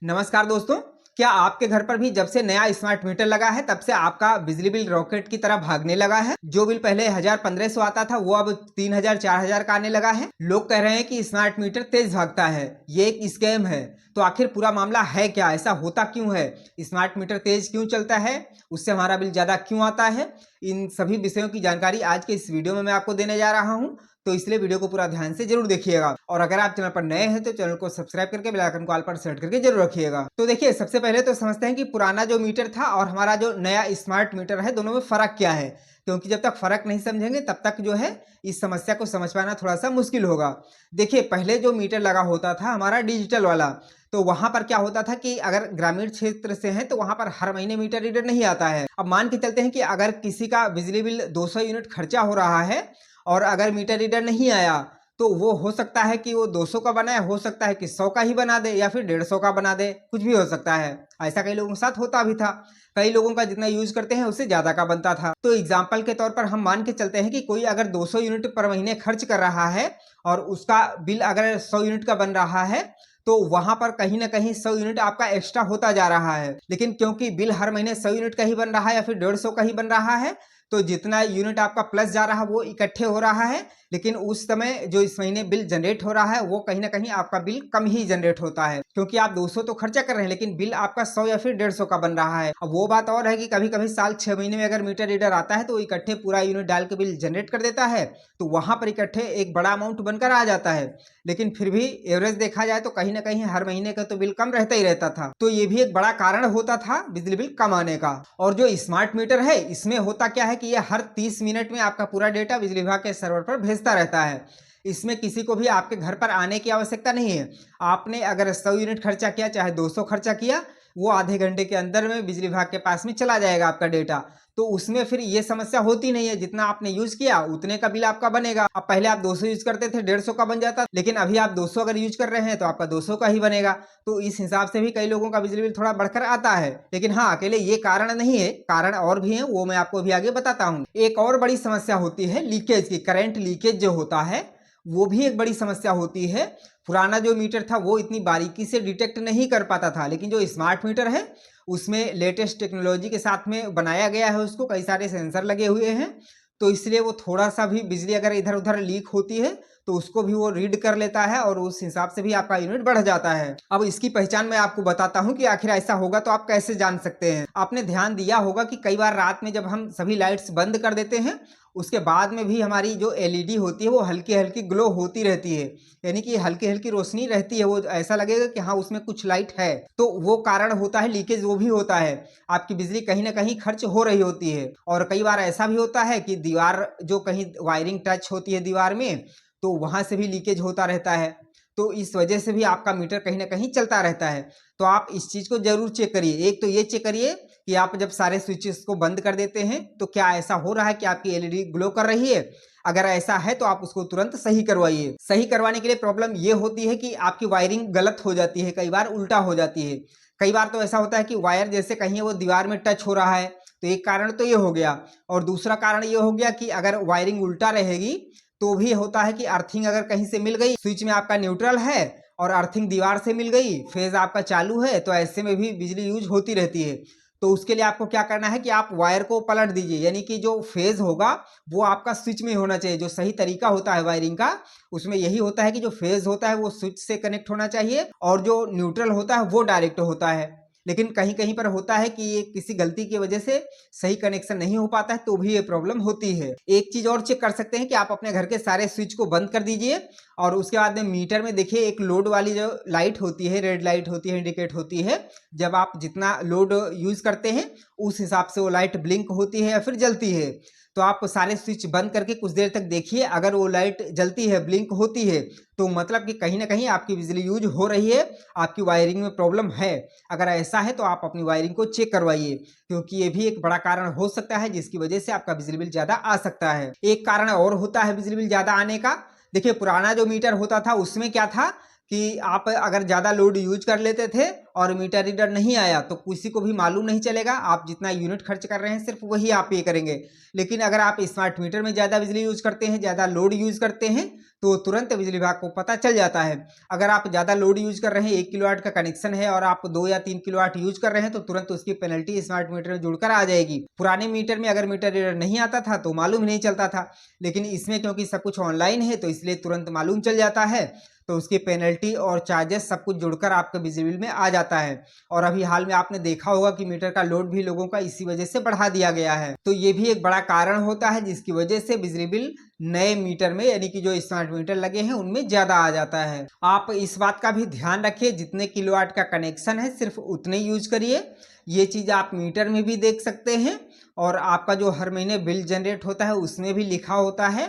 नमस्कार दोस्तों। क्या आपके घर पर भी जब से नया स्मार्ट मीटर लगा है तब से आपका बिजली बिल रॉकेट की तरह भागने लगा है? जो बिल पहले 1000-1500 आता था वो अब 3000-4000 का आने लगा है। लोग कह रहे हैं कि स्मार्ट मीटर तेज भागता है, ये एक स्कैम है। तो आखिर पूरा मामला है क्या? ऐसा होता क्यों है? स्मार्ट मीटर तेज क्यों चलता है? उससे हमारा बिल ज्यादा क्यों आता है? इन सभी विषयों की जानकारी आज के इस वीडियो में मैं आपको देने जा रहा हूँ, तो इसलिए वीडियो को पूरा ध्यान से जरूर देखिएगा। और अगर आप चैनल पर नए हैं तो चैनल को सब्सक्राइब करके बेल आइकन को ऑल पर सेट करके जरूर रखिएगा। तो देखिए, सबसे पहले तो समझते हैं कि पुराना जो मीटर था और हमारा जो नया स्मार्ट मीटर है, दोनों में फर्क क्या है। क्योंकि जब तक फर्क नहीं समझेंगे तब तक जो है इस समस्या को समझ पाना थोड़ा सा मुश्किल होगा। देखिए, पहले जो मीटर लगा होता था हमारा डिजिटल वाला, तो वहां पर क्या होता था कि अगर ग्रामीण क्षेत्र से हैं तो वहां पर हर महीने मीटर रीडर नहीं आता है। अब मान के चलते हैं कि अगर किसी का बिजली बिल 200 यूनिट खर्चा हो रहा है और अगर मीटर रीडर नहीं आया, तो वो हो सकता है कि वो 200 का बनाए, हो सकता है कि 100 का ही बना दे या फिर 150 का बना दे, कुछ भी हो सकता है। ऐसा कई लोगों के साथ होता भी था। कई लोगों का जितना यूज करते हैं उससे ज्यादा का बनता था। तो एग्जाम्पल के तौर पर हम मान के चलते हैं कि कोई अगर 200 यूनिट पर महीने खर्च कर रहा है और उसका बिल अगर 100 यूनिट का बन रहा है, तो वहां पर कहीं ना कहीं 100 यूनिट आपका एक्स्ट्रा होता जा रहा है। लेकिन क्योंकि बिल हर महीने 100 यूनिट का ही बन रहा है या फिर 150 का ही बन रहा है, तो जितना यूनिट आपका प्लस जा रहा है वो इकट्ठे हो रहा है। लेकिन उस समय जो इस महीने बिल जनरेट हो रहा है वो कहीं ना कहीं आपका बिल कम ही जनरेट होता है, क्योंकि आप 200 तो खर्चा कर रहे हैं लेकिन बिल आपका 100 या फिर 150 का बन रहा है। अब वो बात और है कि कभी कभी साल 6 महीने में अगर मीटर रीडर आता है तो वो इकट्ठे पूरा यूनिट डाल के बिल जनरेट कर देता है, तो वहां पर इकट्ठे एक बड़ा अमाउंट बनकर आ जाता है। लेकिन फिर भी एवरेज देखा जाए तो कहीं ना कहीं हर महीने का तो बिल कम रहता ही रहता था। तो ये भी एक बड़ा कारण होता था बिजली बिल कम आने का। और जो स्मार्ट मीटर है इसमें होता क्या है कि ये हर 30 मिनट में आपका पूरा डेटा बिजली विभाग के सर्वर पर भेजता रहता है। इसमें किसी को भी आपके घर पर आने की आवश्यकता नहीं है। आपने अगर 100 यूनिट खर्चा किया चाहे 200 खर्चा किया, वो आधे घंटे के अंदर में बिजली विभाग के पास में चला जाएगा आपका डेटा। तो उसमें फिर ये समस्या होती नहीं है, जितना आपने यूज किया उतने का बिल आपका बनेगा। अब पहले आप 200 यूज करते थे 150 का बन जाता, लेकिन अभी आप 200 अगर यूज कर रहे हैं तो आपका 200 का ही बनेगा। तो इस हिसाब से भी कई लोगों का बिजली बिल थोड़ा बढ़कर आता है। लेकिन हाँ, अकेले ये कारण नहीं है, कारण और भी है, वो मैं आपको अभी आगे बताता हूँ। एक और बड़ी समस्या होती है लीकेज की। करंट लीकेज जो होता है वो भी एक बड़ी समस्या होती है। पुराना जो मीटर था वो इतनी बारीकी से डिटेक्ट नहीं कर पाता था, लेकिन जो स्मार्ट मीटर है उसमें लेटेस्ट टेक्नोलॉजी के साथ में बनाया गया है उसको, कई सारे सेंसर लगे हुए हैं। तो इसलिए वो थोड़ा सा भी बिजली अगर इधर उधर लीक होती है तो उसको भी वो रीड कर लेता है और उस हिसाब से भी आपका यूनिट बढ़ जाता है। अब इसकी पहचान मैं आपको बताता हूँ कि आखिर ऐसा होगा तो आप कैसे जान सकते हैं। आपने ध्यान दिया होगा कि कई बार रात में जब हम सभी लाइट्स बंद कर देते हैं उसके बाद में भी हमारी जो एलईडी होती है वो हल्की हल्की ग्लो होती रहती है, यानी कि हल्की हल्की रोशनी रहती है, वो ऐसा लगेगा कि हाँ उसमें कुछ लाइट है। तो वो कारण होता है लीकेज, वो भी होता है। आपकी बिजली कहीं ना कहीं खर्च हो रही होती है। और कई बार ऐसा भी होता है कि दीवार जो कहीं वायरिंग टच होती है दीवार में, तो वहां से भी लीकेज होता रहता है। तो इस वजह से भी आपका मीटर कहीं ना कहीं चलता रहता है। तो आप इस चीज को जरूर चेक करिए। एक तो ये चेक करिए कि आप जब सारे स्विचेस को बंद कर देते हैं तो क्या ऐसा हो रहा है कि आपकी एलईडी ग्लो कर रही है। अगर ऐसा है तो आप उसको तुरंत सही करवाइए। सही करवाने के लिए प्रॉब्लम ये होती है कि आपकी वायरिंग गलत हो जाती है, कई बार उल्टा हो जाती है। कई बार तो ऐसा होता है कि वायर जैसे कहीं वो दीवार में टच हो रहा है, तो एक कारण तो ये हो गया। और दूसरा कारण ये हो गया कि अगर वायरिंग उल्टा रहेगी तो भी होता है कि अर्थिंग अगर कहीं से मिल गई, स्विच में आपका न्यूट्रल है और अर्थिंग दीवार से मिल गई, फेज आपका चालू है, तो ऐसे में भी बिजली यूज होती रहती है। तो उसके लिए आपको क्या करना है कि आप वायर को पलट दीजिए, यानी कि जो फेज होगा वो आपका स्विच में होना चाहिए। जो सही तरीका होता है वायरिंग का उसमें यही होता है कि जो फेज होता है वो स्विच से कनेक्ट होना चाहिए और जो न्यूट्रल होता है वो डायरेक्ट होता है। लेकिन कहीं कहीं पर होता है कि ये किसी गलती की वजह से सही कनेक्शन नहीं हो पाता है, तो भी ये प्रॉब्लम होती है। एक चीज और चेक कर सकते हैं कि आप अपने घर के सारे स्विच को बंद कर दीजिए और उसके बाद में मीटर में देखिए एक लोड वाली जो लाइट होती है, रेड लाइट होती है, इंडिकेट होती है। जब आप जितना लोड यूज करते हैं उस हिसाब से वो लाइट ब्लिंक होती है या फिर जलती है। तो आप सारे स्विच बंद करके कुछ देर तक देखिए, अगर वो लाइट जलती है, ब्लिंक होती है, तो मतलब कि कहीं ना कहीं आपकी बिजली यूज हो रही है, आपकी वायरिंग में प्रॉब्लम है। अगर ऐसा है तो आप अपनी वायरिंग को चेक करवाइए, क्योंकि ये भी एक बड़ा कारण हो सकता है जिसकी वजह से आपका बिजली बिल ज्यादा आ सकता है। एक कारण और होता है बिजली बिल ज्यादा आने का। देखिए, पुराना जो मीटर होता था उसमें क्या था कि आप अगर ज्यादा लोड यूज कर लेते थे और मीटर रीडर नहीं आया तो किसी को भी मालूम नहीं चलेगा। आप जितना यूनिट खर्च कर रहे हैं सिर्फ वही आप पे करेंगे। लेकिन अगर आप स्मार्ट मीटर में ज़्यादा बिजली यूज करते हैं, ज़्यादा लोड यूज करते हैं, तो तुरंत बिजली विभाग को पता चल जाता है। अगर आप ज़्यादा लोड यूज कर रहे हैं, 1 किलोवाट का कनेक्शन है और आप 2 या 3 किलोवाट यूज कर रहे हैं, तो तुरंत उसकी पेनल्टी स्मार्ट मीटर में जुड़कर आ जाएगी। पुराने मीटर में अगर मीटर रीडर नहीं आता था तो मालूम नहीं चलता था, लेकिन इसमें क्योंकि सब कुछ ऑनलाइन है तो इसलिए तुरंत मालूम चल जाता है। तो उसकी पेनल्टी और चार्जेस सब कुछ जुड़कर आपके बिजली बिल में आ जाता है। और अभी हाल में आपने देखा होगा कि मीटर का लोड भी लोगों का इसी वजह से बढ़ा दिया गया है। तो ये भी एक बड़ा कारण होता है जिसकी वजह से बिजली बिल नए मीटर में यानी कि जो स्मार्ट मीटर लगे हैं उनमें ज्यादा आ जाता है। आप इस बात का भी ध्यान रखिए, जितने किलोवाट का कनेक्शन है सिर्फ उतने यूज करिए। ये चीज आप मीटर में भी देख सकते हैं और आपका जो हर महीने बिल जनरेट होता है उसमें भी लिखा होता है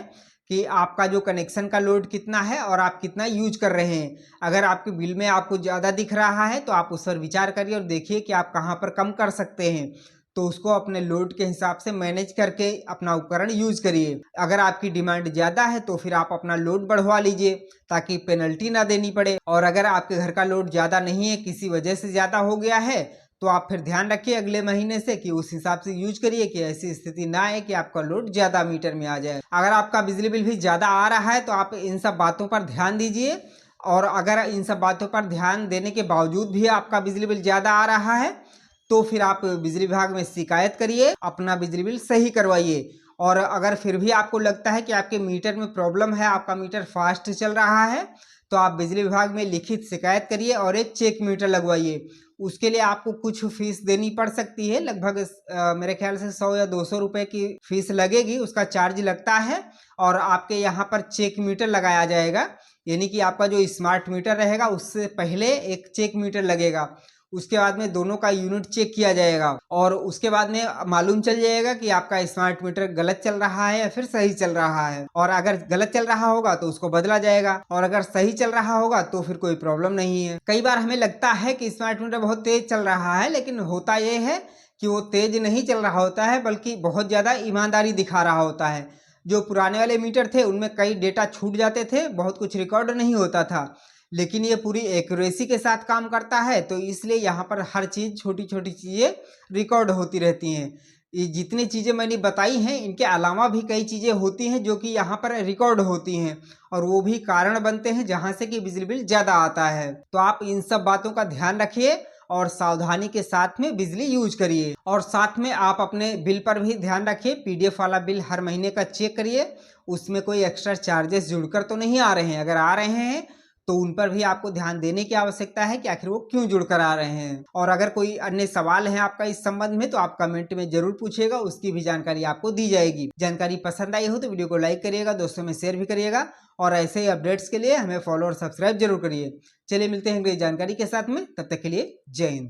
कि आपका जो कनेक्शन का लोड कितना है और आप कितना यूज कर रहे हैं। अगर आपके बिल में आपको ज़्यादा दिख रहा है तो आप उस पर विचार करिए और देखिए कि आप कहाँ पर कम कर सकते हैं, तो उसको अपने लोड के हिसाब से मैनेज करके अपना उपकरण यूज करिए। अगर आपकी डिमांड ज़्यादा है तो फिर आप अपना लोड बढ़वा लीजिए ताकि पेनल्टी ना देनी पड़े। और अगर आपके घर का लोड ज़्यादा नहीं है, किसी वजह से ज़्यादा हो गया है, तो आप फिर ध्यान रखिए अगले महीने से कि उस हिसाब से यूज करिए कि ऐसी स्थिति ना आए कि आपका लोड ज्यादा मीटर में आ जाए। अगर आपका बिजली बिल भी ज्यादा आ रहा है तो आप इन सब बातों पर ध्यान दीजिए। और अगर इन सब बातों पर ध्यान देने के बावजूद भी आपका बिजली बिल ज्यादा आ रहा है तो फिर आप बिजली विभाग में शिकायत करिए, अपना बिजली बिल सही करवाइए। और अगर फिर भी आपको लगता है कि आपके मीटर में प्रॉब्लम है, आपका मीटर फास्ट चल रहा है, तो आप बिजली विभाग में लिखित शिकायत करिए और एक चेक मीटर लगवाइए। उसके लिए आपको कुछ फीस देनी पड़ सकती है, लगभग मेरे ख्याल से 100 या 200 रुपए की फीस लगेगी, उसका चार्ज लगता है। और आपके यहाँ पर चेक मीटर लगाया जाएगा, यानी कि आपका जो स्मार्ट मीटर रहेगा उससे पहले एक चेक मीटर लगेगा। उसके बाद में दोनों का यूनिट चेक किया जाएगा और उसके बाद में मालूम चल जाएगा कि आपका स्मार्ट मीटर गलत चल रहा है या फिर सही चल रहा है। और अगर गलत चल रहा होगा तो उसको बदला जाएगा और अगर सही चल रहा होगा तो फिर कोई प्रॉब्लम नहीं है। कई बार हमें लगता है कि स्मार्ट मीटर बहुत तेज चल रहा है, लेकिन होता यह है कि वो तेज नहीं चल रहा होता है बल्कि बहुत ज्यादा ईमानदारी दिखा रहा होता है। जो पुराने वाले मीटर थे उनमें कई डेटा छूट जाते थे, बहुत कुछ रिकॉर्ड नहीं होता था, लेकिन ये पूरी एक्यूरेसी के साथ काम करता है। तो इसलिए यहाँ पर हर चीज़, छोटी छोटी चीज़ें रिकॉर्ड होती रहती हैं। ये जितनी चीज़ें मैंने बताई हैं इनके अलावा भी कई चीज़ें होती हैं जो कि यहाँ पर रिकॉर्ड होती हैं और वो भी कारण बनते हैं जहाँ से कि बिजली बिल ज़्यादा आता है। तो आप इन सब बातों का ध्यान रखिए और सावधानी के साथ में बिजली यूज करिए। और साथ में आप अपने बिल पर भी ध्यान रखिए, पीडीएफ वाला बिल हर महीने का चेक करिए, उसमें कोई एक्स्ट्रा चार्जेस जुड़कर तो नहीं आ रहे हैं। अगर आ रहे हैं तो उन पर भी आपको ध्यान देने की आवश्यकता है कि आखिर वो क्यों जुड़कर आ रहे हैं। और अगर कोई अन्य सवाल है आपका इस संबंध में तो आप कमेंट में जरूर पूछिएगा, उसकी भी जानकारी आपको दी जाएगी। जानकारी पसंद आई हो तो वीडियो को लाइक करिएगा, दोस्तों में शेयर भी करिएगा और ऐसे ही अपडेट्स के लिए हमें फॉलो और सब्सक्राइब जरूर करिए। चलिए मिलते हैं अगली जानकारी के साथ में, तब तक के लिए जय हिंद।